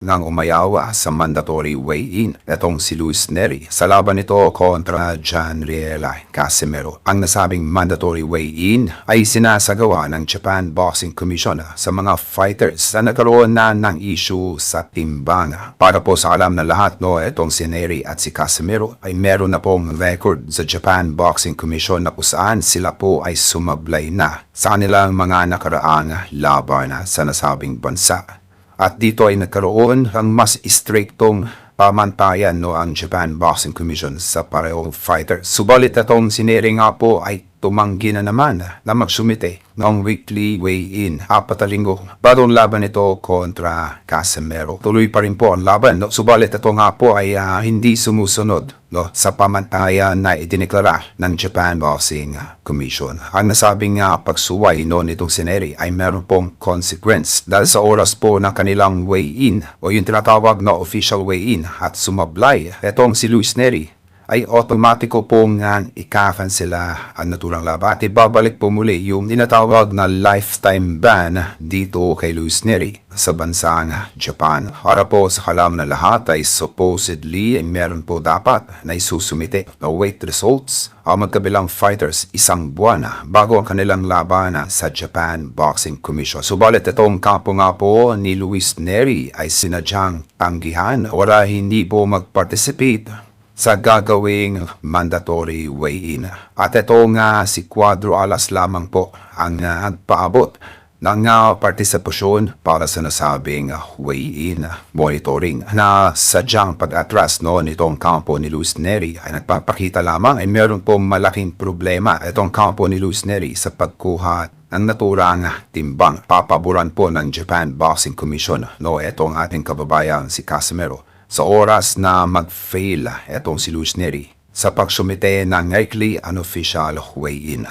nang umayaw sa mandatory weigh-in. Itong si Luis Neri sa laban nito kontra Janriel Casimero. Ang nasabing mandatory weigh-in ay sinasagawa ng Japan Boxing Commission sa mga fighters na nagkaroon na ng issue sa timbang. Para po sa alam na lahat, itong si Neri at si Casimero ay meron na pong record sa Japan Boxing Commission na kung saan sila po ay sumablay na sa kanilang mga nakaraang laban sa nasabing bansa. At dito ay nagkaroon ng mas strictong pamantayan ang Japan Boxing Commission sa parehong fighter. Subalit itong si Neri nga po ay tumanggi na naman na magsumite ng weekly weigh-in. 4 na linggo bagong laban ito kontra Casimero. Tuloy pa rin po ang laban. Subalit ito nga po ay hindi sumusunod sa pamantayan na idineklara ng Japan Boxing Commission. Ang nasabing pagsuway nitong si Neri ay meron pong consequence dahil sa oras po ng kanilang weigh-in o yung tinatawag na official weigh-in at sumablay itong si Luis Neri ay automatiko pong ikafan sila ang naturang laban at ibabalik po muli yung tinatawag na lifetime ban dito kay Luis Neri sa bansang Japan. Para po sa kalam na lahat ay supposedly ay meron po dapat na isusumite na weight results ang magkabilang fighters 1 buwan bago ang kanilang laban sa Japan Boxing Commission. Subalit itong kampo nga po ni Luis Neri ay sinadyang tanggihan wala hindi po mag-participate sa gagawing mandatory weigh-in. At ito nga si Cuadro Alas lamang po ang nagpaabot ng partisipasyon para sa nasabing weigh-in monitoring na sadyang pag-atras nitong kampo ni Luis Neri ay nagpapakita lamang ay meron po malaking problema itong kampo ni Luis Neri sa pagkuha ng naturang timbang. Papaboran po ng Japan Boxing Commission itong ating kababayan si Casimero sa oras na mag-fail itong si Luis Neri sa pagsumite ng weekly unofficial weigh-in.